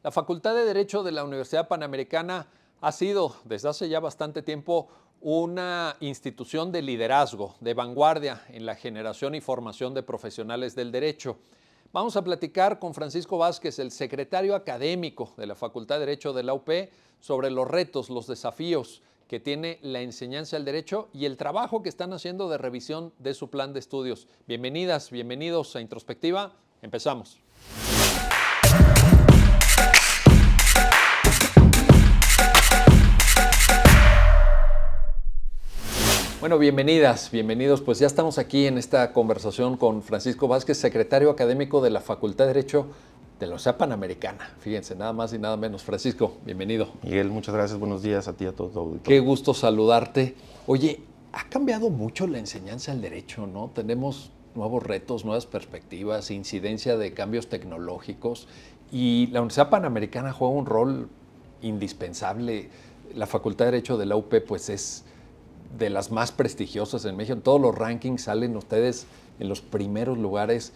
La Facultad de Derecho de la Universidad Panamericana ha sido, desde hace ya bastante tiempo, una institución de liderazgo, de vanguardia en la generación y formación de profesionales del derecho. Vamos a platicar con Francisco Vázquez, el secretario académico de la Facultad de Derecho de la UP, sobre los retos, los desafíos que tiene la enseñanza del derecho y el trabajo que están haciendo de revisión de su plan de estudios. Bienvenidas, bienvenidos a Introspectiva. Empezamos. Bueno, bienvenidas, bienvenidos. Pues ya estamos aquí en esta conversación con Francisco Vázquez, secretario académico de la Facultad de Derecho de la Universidad Panamericana. Fíjense, nada más y nada menos. Francisco, bienvenido. Miguel, muchas gracias. Buenos días a ti y a todo tu auditorio. Qué gusto saludarte. Oye, ha cambiado mucho la enseñanza del derecho, ¿no? Tenemos nuevos retos, nuevas perspectivas, incidencia de cambios tecnológicos y la Universidad Panamericana juega un rol indispensable. La Facultad de Derecho de la UP, pues es de las más prestigiosas en México. En todos los rankings salen ustedes en los primeros lugares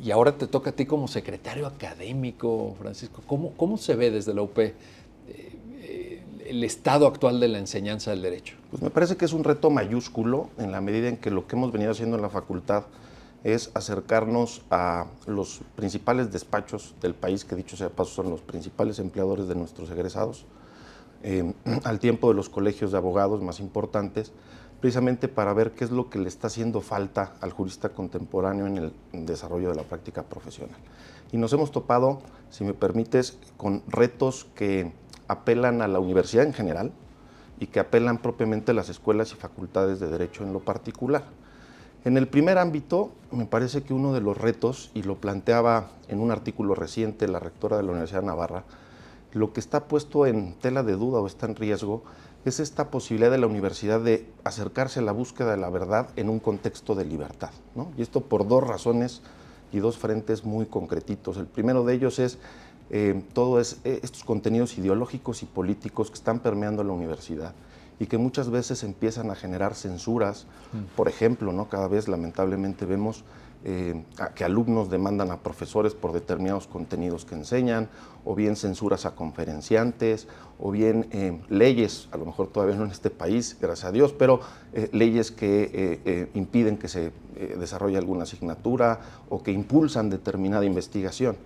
y ahora te toca a ti como secretario académico, Francisco. ¿Cómo se ve desde la UP el estado actual de la enseñanza del derecho? Pues me parece que es un reto mayúsculo en la medida en que lo que hemos venido haciendo en la facultad es acercarnos a los principales despachos del país, que dicho sea de paso son los principales empleadores de nuestros egresados, al tiempo de los colegios de abogados más importantes, precisamente para ver qué es lo que le está haciendo falta al jurista contemporáneo en el desarrollo de la práctica profesional. Y nos hemos topado, si me permites, con retos que apelan a la universidad en general y que apelan propiamente a las escuelas y facultades de derecho en lo particular. En el primer ámbito, me parece que uno de los retos, y lo planteaba en un artículo reciente la rectora de la Universidad de Navarra, lo que está puesto en tela de duda o está en riesgo es esta posibilidad de la universidad de acercarse a la búsqueda de la verdad en un contexto de libertad, ¿no? Y esto por dos razones y dos frentes muy concretitos. El primero de ellos es estos contenidos ideológicos y políticos que están permeando la universidad y que muchas veces empiezan a generar censuras. Por ejemplo, ¿no? Cada vez lamentablemente vemos que alumnos demandan a profesores por determinados contenidos que enseñan, o bien censuras a conferenciantes, o bien leyes, a lo mejor todavía no en este país, gracias a Dios, pero leyes que impiden que se desarrolle alguna asignatura o que impulsan determinada investigación.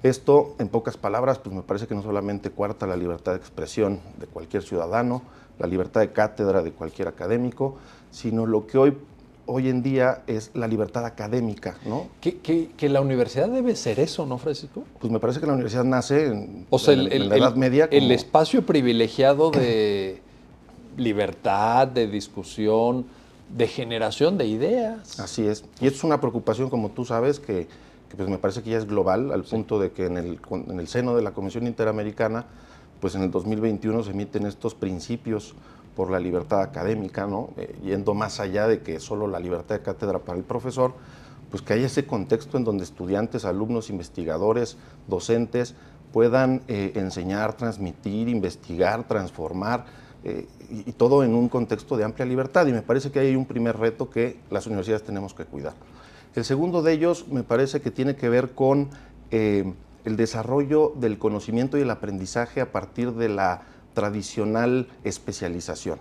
Esto, en pocas palabras, pues me parece que no solamente coarta la libertad de expresión de cualquier ciudadano, la libertad de cátedra de cualquier académico, sino lo que hoy en día es la libertad académica, ¿no? Que la universidad debe ser eso, ¿no, Francisco? Pues me parece que la universidad nace en la Edad Media como el espacio privilegiado de libertad, de discusión, de generación de ideas. Así es. Y esto es una preocupación, como tú sabes, que pues me parece que ya es global, al punto de que en el seno de la Comisión Interamericana, pues en el 2021 se emiten estos principios por la libertad académica, ¿no? Yendo más allá de que solo la libertad de cátedra para el profesor, pues que haya ese contexto en donde estudiantes, alumnos, investigadores, docentes puedan enseñar, transmitir, investigar, transformar, y todo en un contexto de amplia libertad. Y me parece que hay un primer reto que las universidades tenemos que cuidar. El segundo de ellos me parece que tiene que ver con el desarrollo del conocimiento y el aprendizaje a partir de la tradicional especialización.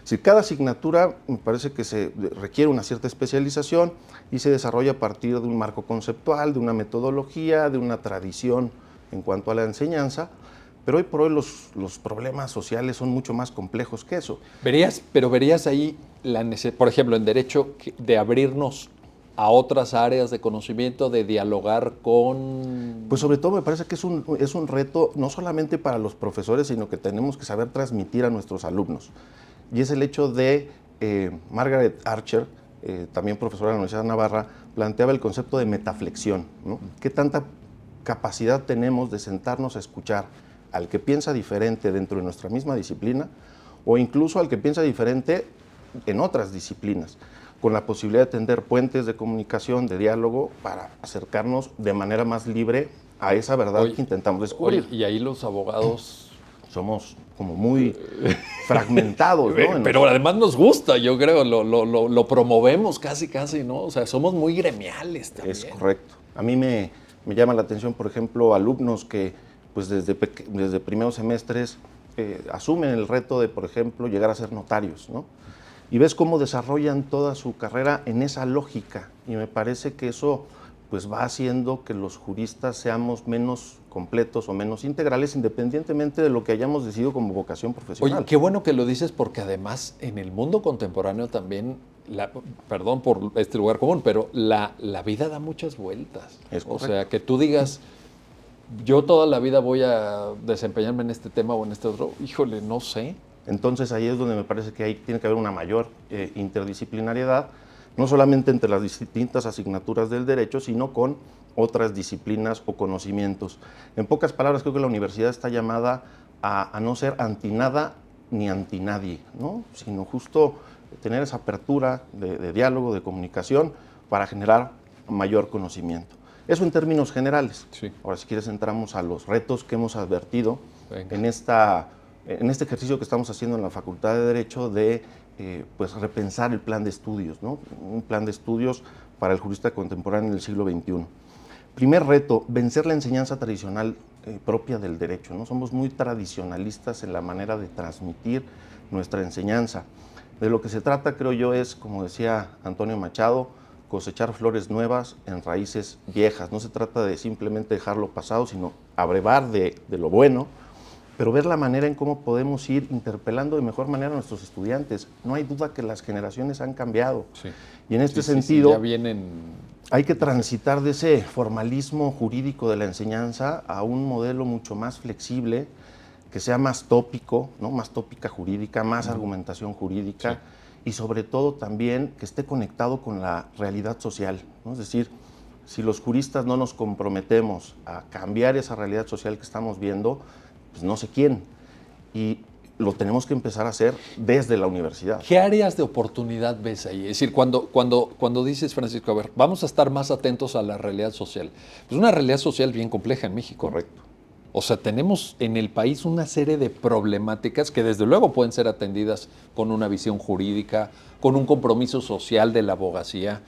Si cada asignatura me parece que se requiere una cierta especialización y se desarrolla a partir de un marco conceptual, de una metodología, de una tradición en cuanto a la enseñanza, pero hoy por hoy los problemas sociales son mucho más complejos que eso. Verías ahí, por ejemplo, en derecho, de abrirnos a otras áreas de conocimiento, de dialogar con... Pues sobre todo me parece que es un reto no solamente para los profesores, sino que tenemos que saber transmitir a nuestros alumnos. Y es el hecho de Margaret Archer, también profesora de la Universidad de Navarra, planteaba el concepto de metaflexión, ¿no? ¿Qué tanta capacidad tenemos de sentarnos a escuchar al que piensa diferente dentro de nuestra misma disciplina o incluso al que piensa diferente en otras disciplinas, con la posibilidad de tender puentes de comunicación, de diálogo, para acercarnos de manera más libre a esa verdad que intentamos descubrir? Y ahí los abogados somos como muy fragmentados, ¿no? Pero además nos gusta, yo creo, lo promovemos casi, ¿no? O sea, somos muy gremiales también. Es correcto. A mí me llama la atención, por ejemplo, alumnos que pues desde primeros semestres asumen el reto de, por ejemplo, llegar a ser notarios, ¿no? Y ves cómo desarrollan toda su carrera en esa lógica, y me parece que eso pues va haciendo que los juristas seamos menos completos o menos integrales, independientemente de lo que hayamos decidido como vocación profesional. Oye, qué bueno que lo dices, porque además en el mundo contemporáneo también, perdón por este lugar común, pero la vida da muchas vueltas. Es o correcto. sea, que tú digas, yo toda la vida voy a desempeñarme en este tema o en este otro, híjole, no sé. Entonces ahí es donde me parece que tiene que haber una mayor interdisciplinariedad, no solamente entre las distintas asignaturas del derecho, sino con otras disciplinas o conocimientos. En pocas palabras, creo que la universidad está llamada a no ser anti nada ni anti nadie, ¿no? Sino justo tener esa apertura de diálogo, de comunicación, para generar mayor conocimiento. Eso en términos generales. Sí. Ahora, si quieres, entramos a los retos que hemos advertido Venga. en este ejercicio que estamos haciendo en la Facultad de Derecho de pues repensar el plan de estudios, ¿no? Un plan de estudios para el jurista contemporáneo del siglo XXI. Primer reto, vencer la enseñanza tradicional propia del derecho, ¿no? Somos muy tradicionalistas en la manera de transmitir nuestra enseñanza. De lo que se trata, creo yo, es, como decía Antonio Machado, cosechar flores nuevas en raíces viejas. No se trata de simplemente dejar lo pasado, sino abrevar de lo bueno, pero ver la manera en cómo podemos ir interpelando de mejor manera a nuestros estudiantes. No hay duda que las generaciones han cambiado. Sí. Y en este Sí, sentido, ya vienen. hay que transitar de ese formalismo jurídico de la enseñanza a un modelo mucho más flexible, que sea más tópico, ¿no? Más tópica jurídica, más argumentación jurídica, y sobre todo también que esté conectado con la realidad social, ¿no? Es decir, si los juristas no nos comprometemos a cambiar esa realidad social que estamos viendo, pues no sé quién. Y lo tenemos que empezar a hacer desde la universidad. ¿Qué áreas de oportunidad ves ahí? Es decir, cuando dices, Francisco, a ver, vamos a estar más atentos a la realidad social. Pues una realidad social bien compleja en México. Correcto. O sea, tenemos en el país una serie de problemáticas que desde luego pueden ser atendidas con una visión jurídica, con un compromiso social de la abogacía,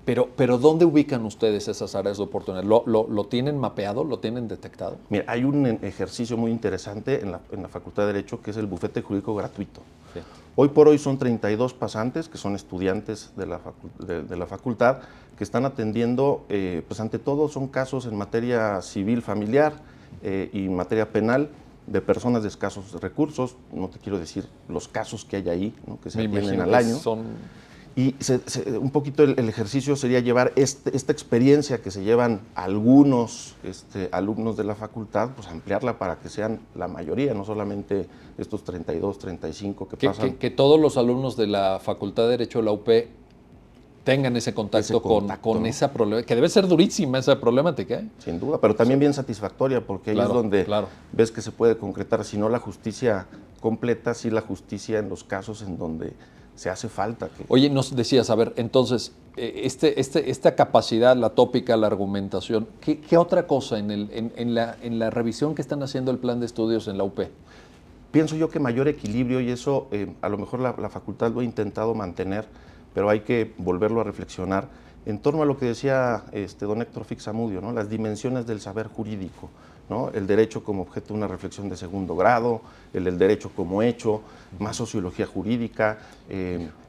pero ¿dónde ubican ustedes esas áreas de oportunidad? ¿Lo tienen mapeado? ¿Lo tienen detectado? Mira, hay un ejercicio muy interesante en la Facultad de Derecho, que es el bufete jurídico gratuito. Sí. Hoy por hoy son 32 pasantes, que son estudiantes de la facultad, que están atendiendo, pues ante todo son casos en materia civil familiar y en materia penal de personas de escasos recursos. No te quiero decir los casos que hay ahí, ¿no? Que se Me atienden imagino al que año. Y un poquito el ejercicio sería llevar esta experiencia que se llevan algunos alumnos de la facultad, pues ampliarla para que sean la mayoría, no solamente estos 32, 35 que pasan. Que todos los alumnos de la Facultad de Derecho de la UP tengan ese contacto, con ¿no? esa problemática, que debe ser durísima esa problemática, ¿eh? Sin duda, pero también bien satisfactoria, porque ahí es donde ves que se puede concretar, si no la justicia completa, sí la justicia en los casos en donde se hace falta. Oye, nos decías, a ver, entonces, esta capacidad, la tópica, la argumentación, ¿qué otra cosa en la revisión que están haciendo el plan de estudios en la UP? Pienso yo que mayor equilibrio, y eso a lo mejor la facultad lo ha intentado mantener, pero hay que volverlo a reflexionar, en torno a lo que decía don Héctor Fixamudio, ¿no? Las dimensiones del saber jurídico, ¿no? El derecho como objeto de una reflexión de segundo grado, el derecho como hecho, más sociología jurídica,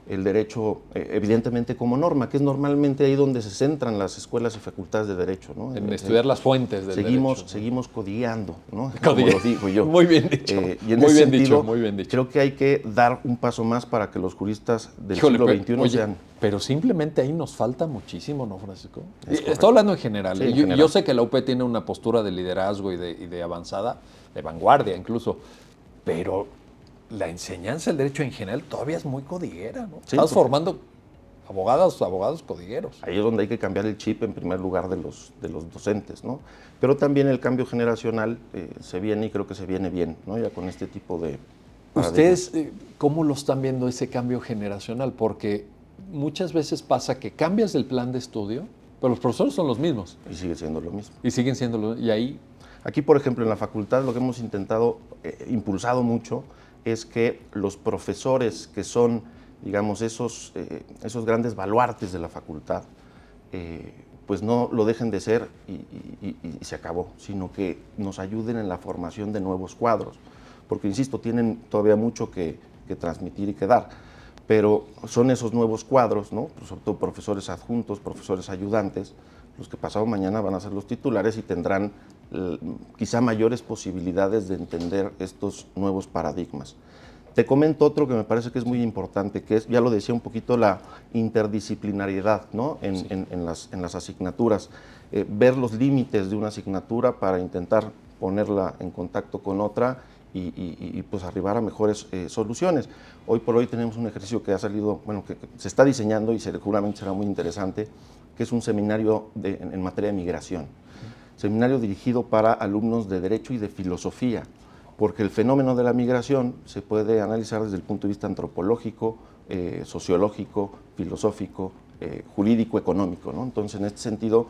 el derecho evidentemente como norma, que es normalmente ahí donde se centran las escuelas y facultades de derecho, ¿no? En estudiar las fuentes del derecho. Seguimos codigueando, ¿no? Como lo digo yo. Muy bien dicho. Y en muy ese bien sentido, dicho, muy bien dicho. Creo que hay que dar un paso más para que los juristas del siglo XXI sean... Pero simplemente ahí nos falta muchísimo, ¿no, Francisco? Estoy hablando en general. Sí, en general. Yo sé que la UP tiene una postura de liderazgo y de avanzada, de vanguardia incluso, pero la enseñanza del derecho en general todavía es muy codiguera, ¿no? Sí, Estás formando abogados codigueros. Ahí es donde hay que cambiar el chip en primer lugar de los docentes, ¿no? Pero también el cambio generacional se viene, y creo que se viene bien, ¿no? Ya con este tipo de... ¿Ustedes cómo lo están viendo ese cambio generacional? Porque muchas veces pasa que cambias el plan de estudio, pero los profesores son los mismos. Y sigue siendo lo mismo. Y siguen siendo los mismos. Y ahí... Aquí, por ejemplo, en la facultad lo que hemos intentado, impulsado mucho, es que los profesores que son, digamos, esos grandes baluartes de la facultad, pues no lo dejen de ser y se acabó, sino que nos ayuden en la formación de nuevos cuadros, porque insisto, tienen todavía mucho que transmitir y que dar, pero son esos nuevos cuadros, ¿no? Pues sobre todo profesores adjuntos, profesores ayudantes, los que pasado mañana van a ser los titulares y tendrán quizá mayores posibilidades de entender estos nuevos paradigmas. Te comento otro que me parece que es muy importante, que es, ya lo decía un poquito, la interdisciplinariedad, ¿no? en las asignaturas. Ver los límites de una asignatura para intentar ponerla en contacto con otra y pues arribar a mejores soluciones. Hoy por hoy tenemos un ejercicio que ha salido, bueno, que se está diseñando y seguramente será muy interesante, que es un seminario en materia de migración. Seminario dirigido para alumnos de Derecho y de Filosofía, porque el fenómeno de la migración se puede analizar desde el punto de vista antropológico, sociológico, filosófico, jurídico, económico, ¿no? Entonces, en este sentido,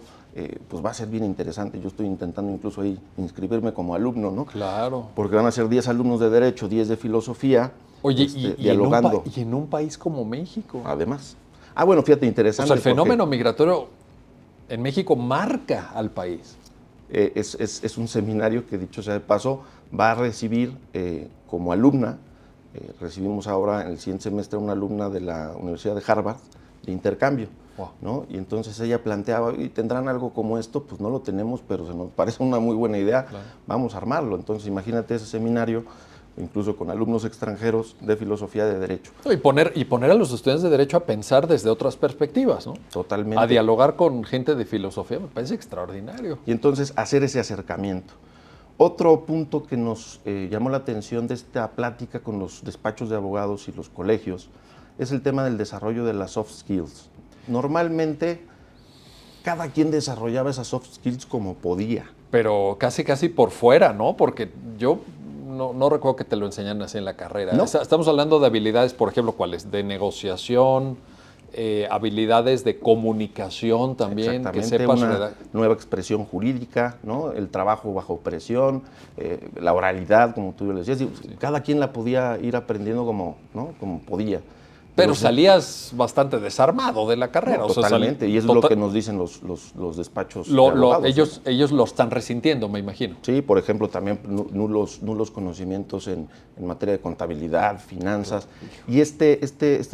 pues va a ser bien interesante. Yo estoy intentando incluso ahí inscribirme como alumno, ¿no? Claro. Porque van a ser 10 alumnos de Derecho, 10 de Filosofía, Oye, dialogando. Y en un país como México. Además. Ah, bueno, fíjate, O interesante. sea, el fenómeno migratorio en México marca al país. Es un seminario que, dicho sea de paso, va a recibir como alumna, recibimos ahora en el siguiente semestre una alumna de la Universidad de Harvard de intercambio, Wow. ¿no? Y entonces ella planteaba, ¿y tendrán algo como esto? Pues no lo tenemos, pero se nos parece una muy buena idea, Claro. vamos a armarlo. Entonces imagínate ese seminario, incluso con alumnos extranjeros de filosofía de derecho. Y poner a los estudiantes de Derecho a pensar desde otras perspectivas, ¿no? Totalmente. A dialogar con gente de filosofía, me parece extraordinario. Y entonces hacer ese acercamiento. Otro punto que nos llamó la atención de esta plática con los despachos de abogados y los colegios es el tema del desarrollo de las soft skills. Normalmente, cada quien desarrollaba esas soft skills como podía. Pero casi por fuera, ¿no? Porque yo no recuerdo que te lo enseñan así en la carrera. No. Estamos hablando de habilidades, por ejemplo, ¿cuáles? De negociación, habilidades de comunicación también, que sepas una nueva expresión jurídica, ¿no? El trabajo bajo presión, la oralidad, como tú le decías. Sí. Cada quien la podía ir aprendiendo como, ¿no? Como podía. Pero salías bastante desarmado de la carrera. No, o sea, totalmente, y es lo que nos dicen los despachos de abogados. Ellos lo están resintiendo, me imagino. Sí, por ejemplo, también nulos conocimientos en materia de contabilidad, finanzas. Y este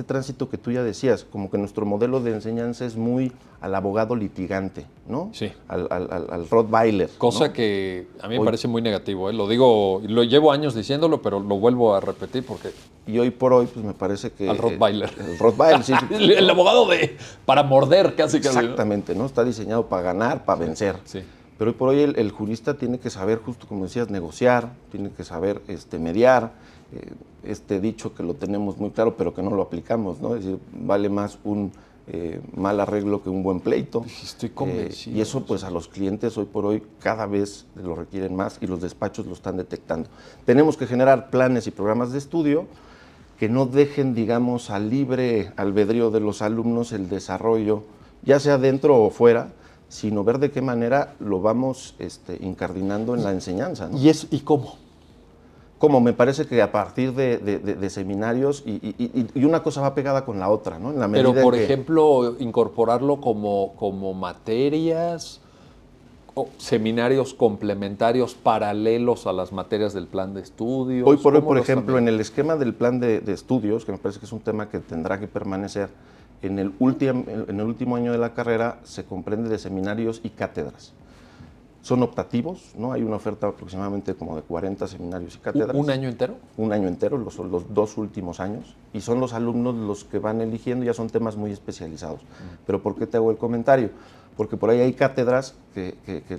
tránsito que tú ya decías, como que nuestro modelo de enseñanza es muy al abogado litigante, ¿no? Sí. Al Rottweiler. Cosa ¿no? que a mí me parece muy negativo, ¿eh? Lo digo, lo llevo años diciéndolo, pero lo vuelvo a repetir porque... Y hoy por hoy, pues me parece que... Al Rottweiler. El Rottweiler, sí. el abogado para morder, casi. Exactamente, ¿no? Está diseñado para ganar, para vencer. Sí. Pero hoy por hoy el jurista tiene que saber, justo como decías, negociar, tiene que saber mediar. Este dicho que lo tenemos muy claro, pero que no lo aplicamos, ¿no? Es decir, vale más un mal arreglo que un buen pleito. Estoy convencido. Y eso, pues, a los clientes hoy por hoy cada vez lo requieren más y los despachos lo están detectando. Tenemos que generar planes y programas de estudio que no dejen, digamos, al libre albedrío de los alumnos el desarrollo, ya sea dentro o fuera, sino ver de qué manera lo vamos incardinando en la enseñanza, ¿no? ¿Y cómo? Como me parece que a partir de seminarios y una cosa va pegada con la otra, ¿no? En la medida Pero, por en que, ejemplo, incorporarlo como materias o seminarios complementarios paralelos a las materias del plan de estudios. hoy por hoy, por ejemplo, en el esquema del plan de estudios, que me parece que es un tema que tendrá que permanecer, en el último año de la carrera se comprende de seminarios y cátedras. Son optativos, ¿no? Hay una oferta aproximadamente como de 40 seminarios y cátedras. ¿Un año entero? Un año entero, los 2 últimos años. Y son los alumnos los que van eligiendo, ya son temas muy especializados. Pero ¿por qué te hago el comentario? Porque por ahí hay cátedras que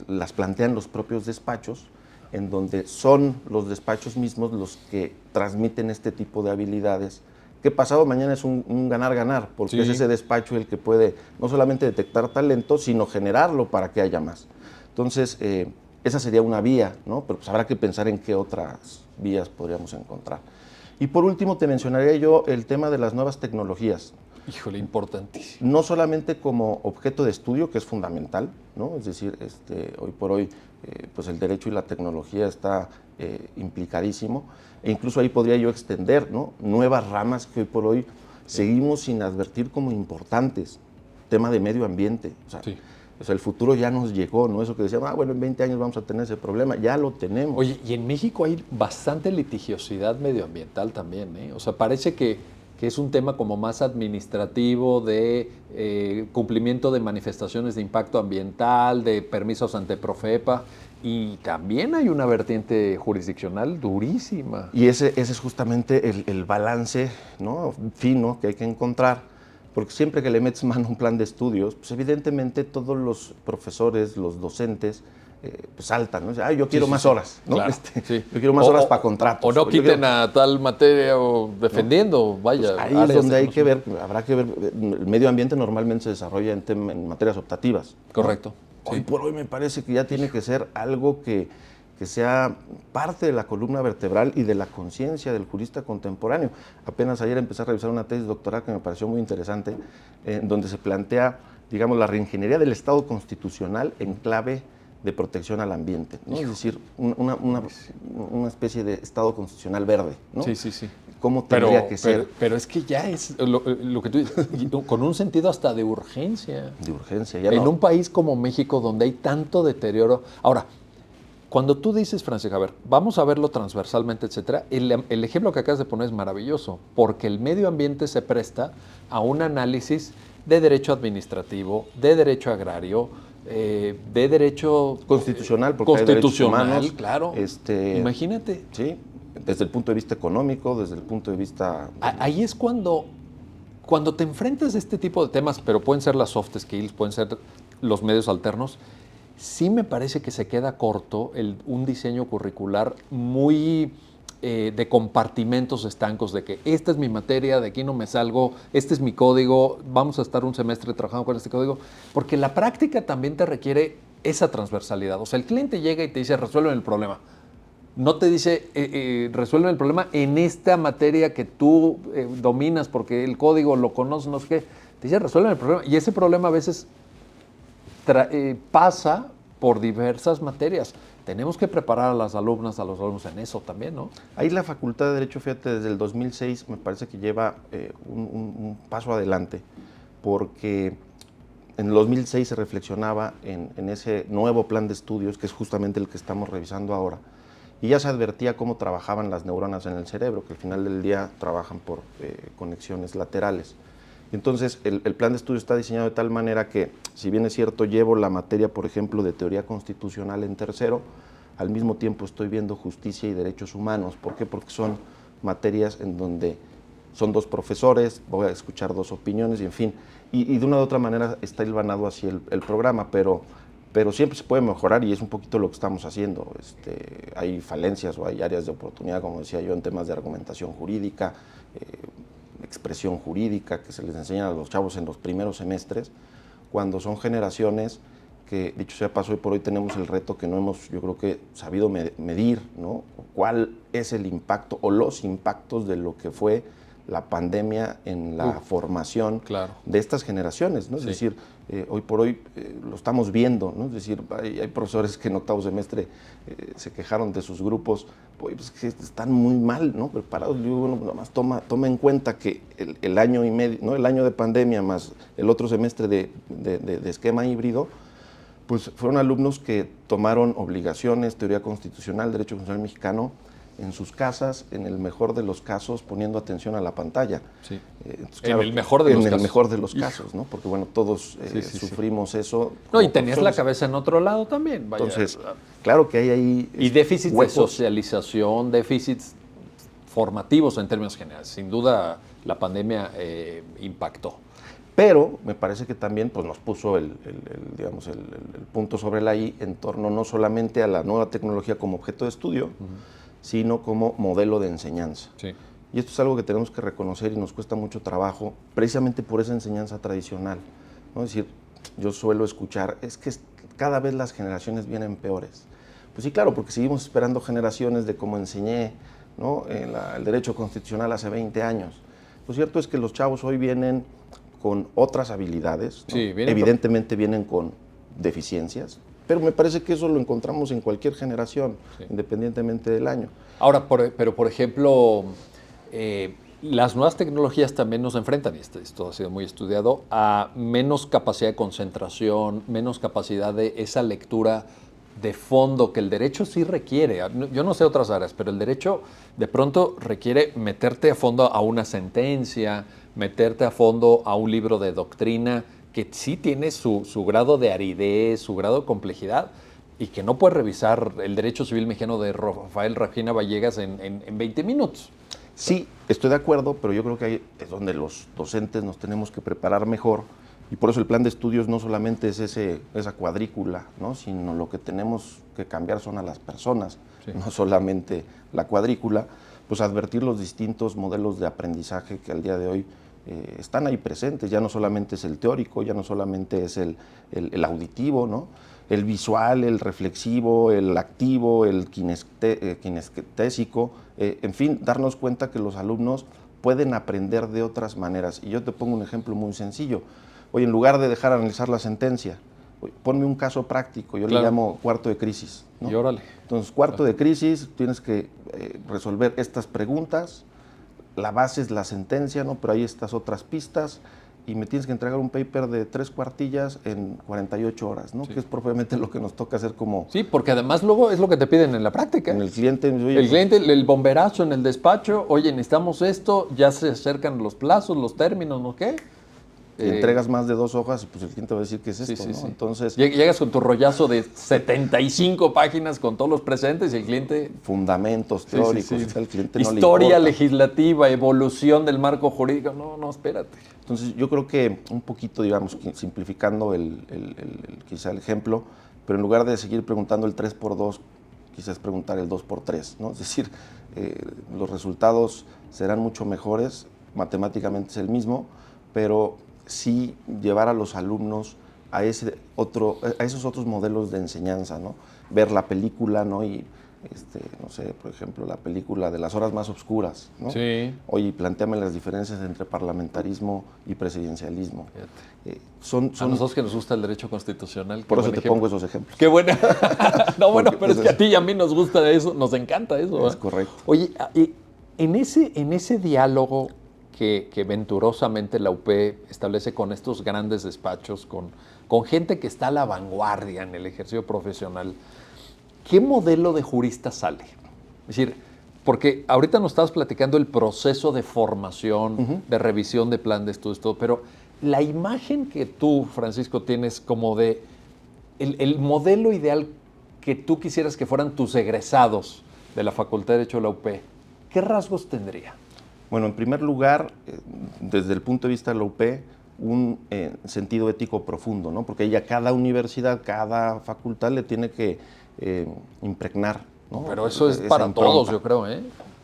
las plantean los propios despachos, en donde son los despachos mismos los que transmiten este tipo de habilidades, que pasado mañana es un ganar-ganar, porque Sí. es ese despacho el que puede no solamente detectar talento, sino generarlo para que haya más. Entonces, esa sería una vía, ¿no? Pero pues habrá que pensar en qué otras vías podríamos encontrar. Y por último, te mencionaría yo el tema de las nuevas tecnologías. Híjole, importantísimo. No solamente como objeto de estudio, que es fundamental, ¿no? Es decir, hoy por hoy, pues el derecho y la tecnología está implicadísimo, e incluso ahí podría yo extender, ¿no? Nuevas ramas que hoy por hoy seguimos sin advertir como importantes. Tema de medio ambiente. O sea, Sí. O sea, el futuro ya nos llegó, ¿no? Eso que decían, bueno, en 20 años vamos a tener ese problema, ya lo tenemos. Oye, y en México hay bastante litigiosidad medioambiental también, ¿eh? O sea, parece que es un tema como más administrativo de cumplimiento de manifestaciones de impacto ambiental, de permisos ante Profepa, y también hay una vertiente jurisdiccional durísima. Y ese es justamente el balance, ¿no?, fino que hay que encontrar, porque siempre que le metes mano a un plan de estudios, pues evidentemente todos los profesores, los docentes, pues saltan, ¿no? Yo quiero más horas, ¿no? Claro, yo quiero más horas para contratos. O no quiten a tal materia o defendiendo, ¿no? Vaya. Pues ahí es donde hay que ver, habrá que ver, el medio ambiente normalmente se desarrolla en materias optativas. Correcto. ¿No? Hoy por hoy me parece que ya tiene que ser algo que sea parte de la columna vertebral y de la conciencia del jurista contemporáneo. Apenas ayer empecé a revisar una tesis doctoral que me pareció muy interesante, donde se plantea, digamos, la reingeniería del Estado constitucional en clave de protección al ambiente, ¿no? Es decir, una especie de Estado constitucional verde, ¿no? Sí, sí, sí. ¿Cómo tendría que ser? Pero es que ya es lo que tú dices, con un sentido hasta de urgencia. De urgencia, ya en no. un país como México, donde hay tanto deterioro. Ahora, cuando tú dices, Francisco, a ver, vamos a verlo transversalmente, etcétera, el ejemplo que acabas de poner es maravilloso, porque el medio ambiente se presta a un análisis de derecho administrativo, de derecho agrario, de derecho constitucional, porque constitucional, hay derechos humanos, claro. Imagínate. Sí, desde el punto de vista económico, desde el punto de vista... Ahí es cuando te enfrentas a este tipo de temas, pero pueden ser las soft skills, pueden ser los medios alternos, sí me parece que se queda corto un diseño curricular muy de compartimentos estancos, de que esta es mi materia, de aquí no me salgo, este es mi código, vamos a estar un semestre trabajando con este código, porque la práctica también te requiere esa transversalidad. O sea, el cliente llega y te dice, resuelve el problema. No te dice, resuelve el problema en esta materia que tú dominas porque el código lo conoces, no sé qué. Te dice, resuelve el problema. Y ese problema a veces pasa por diversas materias. Tenemos que preparar a las alumnas, a los alumnos en eso también, ¿no? Ahí la Facultad de Derecho, fíjate, desde el 2006 me parece que lleva un paso adelante, porque en el 2006 se reflexionaba en ese nuevo plan de estudios, que es justamente el que estamos revisando ahora, y ya se advertía cómo trabajaban las neuronas en el cerebro, que al final del día trabajan por conexiones laterales. Entonces, el plan de estudio está diseñado de tal manera que, si bien es cierto, llevo la materia, por ejemplo, de teoría constitucional en tercero, al mismo tiempo estoy viendo justicia y derechos humanos. ¿Por qué? Porque son materias en donde son dos profesores, voy a escuchar dos opiniones, y en fin, y de una u otra manera está hilvanado así el programa, pero siempre se puede mejorar y es un poquito lo que estamos haciendo. Hay falencias o hay áreas de oportunidad, como decía yo, en temas de argumentación jurídica, expresión jurídica, que se les enseña a los chavos en los primeros semestres, cuando son generaciones que, dicho sea paso, hoy por hoy tenemos el reto que no hemos, yo creo que, sabido medir, ¿no? ¿Cuál es el impacto o los impactos de lo que fue la pandemia en la formación de estas generaciones, ¿no? Es decir, hoy por hoy lo estamos viendo, ¿no? Es decir, hay profesores que en octavo semestre se quejaron de sus grupos, pues que están muy mal, ¿no? Preparados. Yo digo, bueno, nomás toma en cuenta que el año y medio, ¿no? El año de pandemia más el otro semestre de esquema híbrido, pues fueron alumnos que tomaron obligaciones, teoría constitucional, derecho constitucional mexicano, en sus casas, en el mejor de los casos, poniendo atención a la pantalla. Sí. Entonces, claro, en el mejor de los casos. En el mejor de los casos, ¿no? Porque, bueno, todos sufrimos eso. No, y tenías la cabeza en otro lado también. Vaya. Entonces, claro que hay ahí y déficits huecos. De socialización, déficits formativos en términos generales. Sin duda, la pandemia impactó. Pero me parece que también pues, nos puso el punto sobre la I en torno no solamente a la nueva tecnología como objeto de estudio, sino como modelo de enseñanza. Sí. Y esto es algo que tenemos que reconocer y nos cuesta mucho trabajo, precisamente por esa enseñanza tradicional, ¿no? Es decir, yo suelo escuchar, es que cada vez las generaciones vienen peores. Pues sí, claro, porque seguimos esperando generaciones de como enseñé, ¿no? El derecho constitucional hace 20 años. Lo cierto es que los chavos hoy vienen con otras habilidades, ¿no? Sí, evidentemente vienen con deficiencias, pero me parece que eso lo encontramos en cualquier generación, independientemente del año. Ahora, pero por ejemplo, Las nuevas tecnologías también nos enfrentan, y esto ha sido muy estudiado, a menos capacidad de concentración, menos capacidad de esa lectura de fondo que el derecho sí requiere. Yo no sé otras áreas, pero el derecho de pronto requiere meterte a fondo a una sentencia, meterte a fondo a un libro de doctrina que sí tiene su grado de aridez, su grado de complejidad, y que no puedes revisar el derecho civil mexicano de Rafael Regina Villegas en 20 minutos. Sí, estoy de acuerdo, pero yo creo que ahí es donde los docentes nos tenemos que preparar mejor, y por eso el plan de estudios no solamente es esa cuadrícula, ¿no? Sino lo que tenemos que cambiar son a las personas, sí, no solamente la cuadrícula, pues advertir los distintos modelos de aprendizaje que al día de hoy están ahí presentes. Ya no solamente es el teórico, ya no solamente es el auditivo, ¿no? El visual, el reflexivo, el activo, el kinestésico, en fin, darnos cuenta que los alumnos pueden aprender de otras maneras. Y yo te pongo un ejemplo muy sencillo. Oye, en lugar de dejar analizar la sentencia, ponme un caso práctico, yo le llamo cuarto de crisis, ¿no? Y órale. Entonces, cuarto de crisis, tienes que resolver estas preguntas, la base es la sentencia, ¿no? Pero hay estas otras pistas, y me tienes que entregar un paper de 3 cuartillas en 48 horas, ¿no? Sí. Que es propiamente lo que nos toca hacer como... Sí, porque además luego es lo que te piden en la práctica. En el cliente... Oye, el cliente, el bomberazo en el despacho, oye, necesitamos esto, ya se acercan los plazos, los términos, ¿no? ¿Qué? Entregas más de 2 hojas y pues el cliente va a decir qué es esto, sí, ¿no? Sí. Entonces... Llegas con tu rollazo de 75 páginas con todos los presentes y el cliente... Fundamentos teóricos, sí. El cliente no historia le importa. Legislativa, evolución del marco jurídico, no, espérate. Entonces yo creo que un poquito, digamos, simplificando quizá el ejemplo, pero en lugar de seguir preguntando el 3x2, quizás preguntar el 2x3, ¿no? Es decir, los resultados serán mucho mejores, matemáticamente es el mismo, pero sí llevar a los alumnos a esos otros modelos de enseñanza, ¿no? Ver la película, ¿no? Y no sé, por ejemplo, la película de las horas más oscuras, ¿no? Sí. Oye, plantéame las diferencias entre parlamentarismo y presidencialismo. A nosotros que nos gusta el derecho constitucional. Por eso te pongo esos ejemplos. Qué buena. No, bueno, pero es que a ti y a mí nos gusta eso, nos encanta eso. Es correcto. Oye, en ese diálogo que venturosamente la UP establece con estos grandes despachos, con gente que está a la vanguardia en el ejercicio profesional, ¿qué modelo de jurista sale? Es decir, porque ahorita nos estabas platicando el proceso de formación, de revisión de plan de estudios, todo, pero la imagen que tú, Francisco, tienes como de el modelo ideal que tú quisieras que fueran tus egresados de la Facultad de Derecho de la UP, ¿qué rasgos tendría? Bueno, en primer lugar, desde el punto de vista de la UP, un sentido ético profundo, ¿no? Porque ella, cada universidad, cada facultad le tiene que impregnar, ¿no? Pero eso es para todos, yo creo, ¿eh?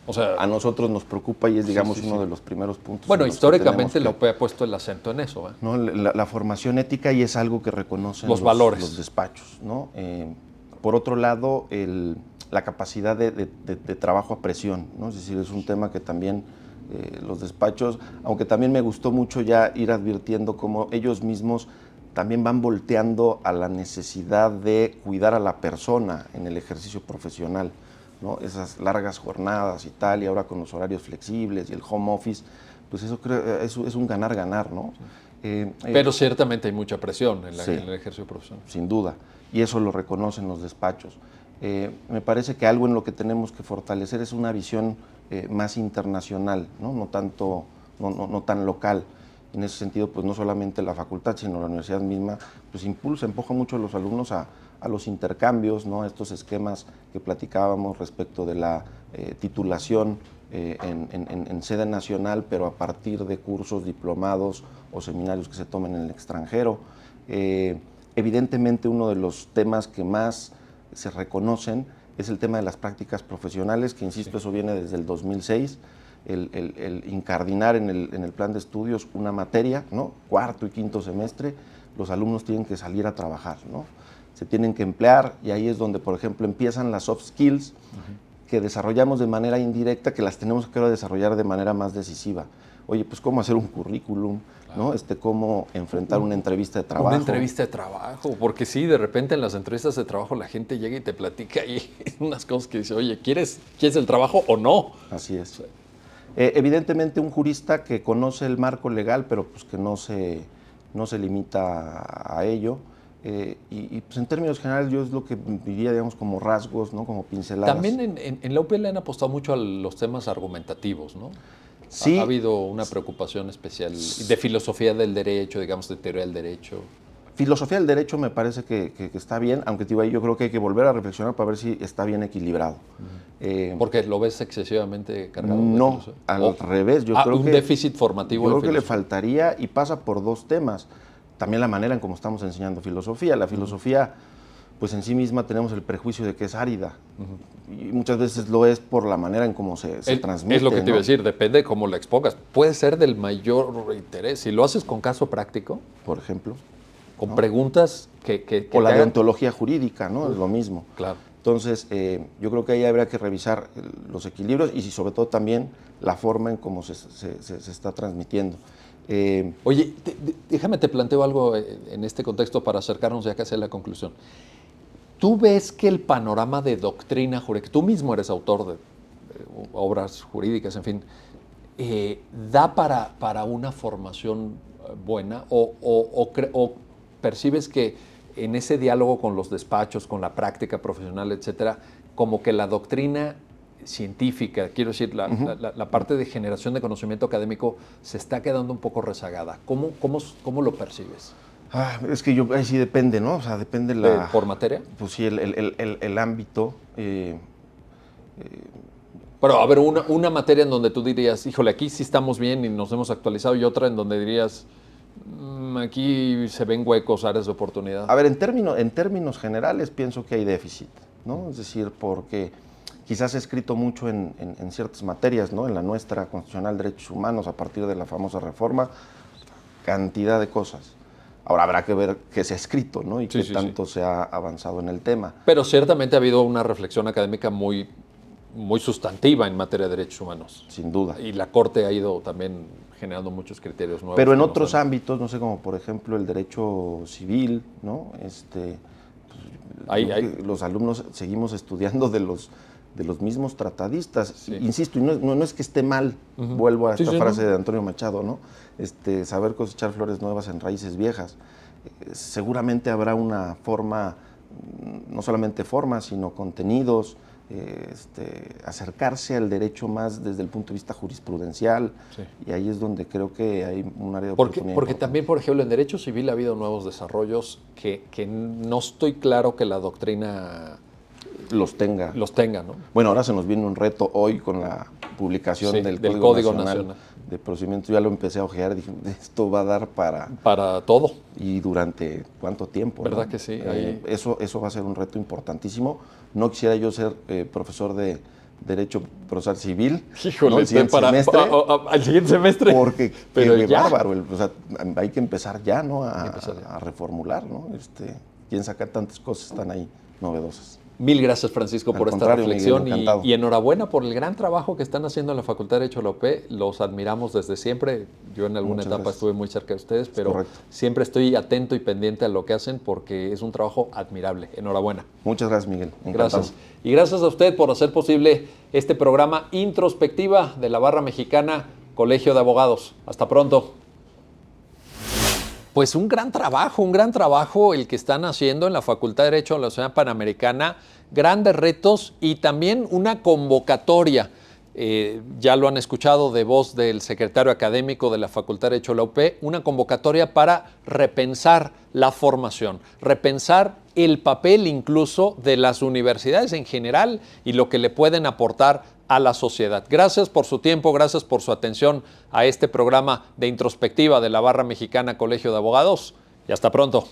O sea, a nosotros nos preocupa y es, digamos, uno de los primeros puntos. Bueno, históricamente la UP ha puesto el acento en eso, ¿eh? ¿No? La formación ética, y es algo que reconocen los valores, los despachos, ¿no? Por otro lado, la capacidad de trabajo a presión, ¿no? Es decir, es un tema que también los despachos, aunque también me gustó mucho ya ir advirtiendo cómo ellos mismos también van volteando a la necesidad de cuidar a la persona en el ejercicio profesional, ¿no? Esas largas jornadas y tal, y ahora con los horarios flexibles y el home office, pues eso creo, es un ganar-ganar, ¿no? Pero ciertamente hay mucha presión en el ejercicio profesional. Sin duda, y eso lo reconocen los despachos. Me parece que algo en lo que tenemos que fortalecer es una visión más internacional, ¿no? No tan local. En ese sentido, pues no solamente la facultad, sino la universidad misma, pues empuja mucho a los alumnos a los intercambios, ¿no? A estos esquemas que platicábamos respecto de la titulación en sede nacional, pero a partir de cursos, diplomados o seminarios que se tomen en el extranjero. Evidentemente, uno de los temas que más se reconocen es el tema de las prácticas profesionales, que insisto, eso viene desde el 2006, el incardinar en el plan de estudios una materia, ¿no? Cuarto y quinto semestre, los alumnos tienen que salir a trabajar, ¿no? Se tienen que emplear, y ahí es donde, por ejemplo, empiezan las soft skills que desarrollamos de manera indirecta, que las tenemos que ahora desarrollar de manera más decisiva. Oye, pues cómo hacer un currículum, ¿no? Cómo enfrentar una entrevista de trabajo. Una entrevista de trabajo, porque sí, de repente en las entrevistas de trabajo la gente llega y te platica ahí unas cosas que dice, oye, ¿quieres el trabajo o no? Así es. Evidentemente un jurista que conoce el marco legal, pero pues que no se limita a ello. Pues en términos generales yo es lo que diría, digamos, como rasgos, ¿no? Como pinceladas. También en la UP le han apostado mucho a los temas argumentativos, ¿no? Sí. Ha habido una preocupación especial de filosofía del derecho, digamos, de teoría del derecho. Filosofía del derecho me parece que está bien, aunque digo, yo creo que hay que volver a reflexionar para ver si está bien equilibrado. ¿Porque lo ves excesivamente cargado? No, al revés. Yo creo un que, déficit formativo. Yo creo que le faltaría, y pasa por dos temas. También la manera en cómo estamos enseñando filosofía. La filosofía, pues en sí misma tenemos el prejuicio de que es árida. Y muchas veces lo es por la manera en cómo se transmite. Es lo que te ¿no? iba a decir, depende de cómo la expongas. Puede ser del mayor interés. Si lo haces con caso práctico, por ejemplo, con ¿no? preguntas que o la hagan... deontología jurídica, ¿no? Es lo mismo. Claro. Entonces, yo creo que ahí habría que revisar los equilibrios y sobre todo también la forma en cómo se está transmitiendo. Oye, déjame te planteo algo en este contexto para acercarnos ya casi a la conclusión. ¿Tú ves que el panorama de doctrina jurídica, tú mismo eres autor de obras jurídicas, en fin, da para una formación buena o percibes que en ese diálogo con los despachos, con la práctica profesional, etcétera, como que la doctrina científica, quiero decir, la parte de generación de conocimiento académico se está quedando un poco rezagada? ¿Cómo lo percibes? Es que ahí sí depende, ¿no? O sea, depende ¿Por materia? Pues sí, el ámbito. Pero a ver, una materia en donde tú dirías, híjole, aquí sí estamos bien y nos hemos actualizado, y otra en donde dirías, aquí se ven huecos, áreas de oportunidad. A ver, en términos generales pienso que hay déficit, ¿no? Es decir, porque quizás he escrito mucho en ciertas materias, ¿no? En la nuestra, Constitucional, Derechos Humanos, a partir de la famosa reforma, cantidad de cosas. Ahora habrá que ver qué se ha escrito, ¿no? Y qué tanto se ha avanzado en el tema. Pero ciertamente ha habido una reflexión académica muy sustantiva en materia de derechos humanos. Sin duda. Y la Corte ha ido también generando muchos criterios nuevos. Pero en otros ámbitos, no sé, como por ejemplo el derecho civil, ¿no? Los alumnos seguimos estudiando de los mismos tratadistas. Sí. Insisto, y no es que esté mal, vuelvo a esta frase de Antonio Machado, ¿no? Saber cosechar flores nuevas en raíces viejas. Seguramente habrá una forma, no solamente forma, sino contenidos, acercarse al derecho más desde el punto de vista jurisprudencial, y ahí es donde creo que hay un área de oportunidad. Porque también, por ejemplo, en derecho civil ha habido nuevos desarrollos que no estoy claro que la doctrina los tenga, ¿no? Bueno, ahora se nos viene un reto hoy con la publicación del Código Nacional de Procedimientos. Ya lo empecé a ojear y dije, esto va a dar para todo. ¿Y durante cuánto tiempo? ¿Verdad, no? que sí? Eso va a ser un reto importantísimo. No quisiera yo ser profesor de Derecho Procesal Civil. Híjole, ¿no? El siguiente semestre. Al siguiente semestre. Porque pero qué bárbaro. O sea, hay que empezar ya, ¿no? A reformular, ¿no? Quién saca tantas cosas están ahí novedosas. Mil gracias, Francisco, por esta reflexión, Miguel, y enhorabuena por el gran trabajo que están haciendo en la Facultad de Derecho de la UP. Los admiramos desde siempre. Yo en alguna etapa estuve muy cerca de ustedes, pero siempre estoy atento y pendiente a lo que hacen porque es un trabajo admirable. Enhorabuena. Muchas gracias, Miguel. Encantado. Gracias. Y gracias a usted por hacer posible este programa Introspectiva de la Barra Mexicana, Colegio de Abogados. Hasta pronto. Pues un gran trabajo el que están haciendo en la Facultad de Derecho de la Universidad Panamericana, grandes retos y también una convocatoria. Ya lo han escuchado de voz del secretario académico de la Facultad de Derecho de la UP, una convocatoria para repensar la formación, repensar el papel incluso de las universidades en general y lo que le pueden aportar a la sociedad. Gracias por su tiempo, gracias por su atención a este programa de introspectiva de la Barra Mexicana Colegio de Abogados y hasta pronto.